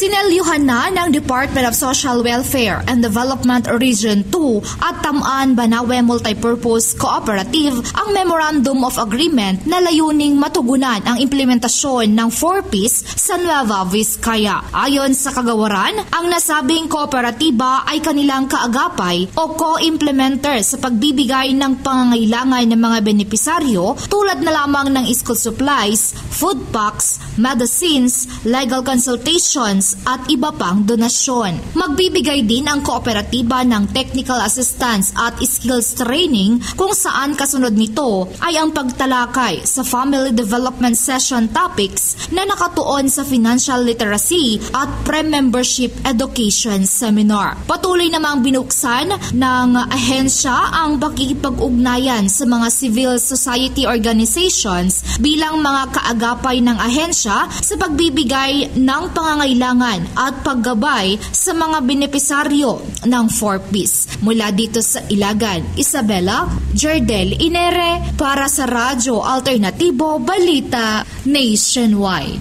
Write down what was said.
Sinelyuhan na ng Department of Social Welfare and Development Region 2 at Tamaan Banawe Multipurpose Cooperative ang Memorandum of Agreement na layuning matugunan ang implementasyon ng 4Ps sa Nueva Vizcaya. Ayon sa kagawaran, ang nasabing kooperatiba ay kanilang kaagapay o co-implementer sa pagbibigay ng pangangailangan ng mga benepisaryo tulad na lamang ng school supplies, food packs, medicines, legal consultations at iba pang donasyon. Magbibigay din ang kooperatiba ng technical assistance at skills training kung saan kasunod nito ay ang pagtalakay sa family development session topics na nakatuon sa financial literacy at pre-membership education seminar. Patuloy namang binuksan ng ahensya ang pakikipag-ugnayan sa mga civil society organizations bilang mga kaagapay ng ahensya sa pagbibigay ng pangangailangan at paggabay sa mga benepisaryo ng 4Ps. Mula dito sa Ilagan, Isabela Jardel Inere para sa Radyo Alternatibo Balita Nationwide.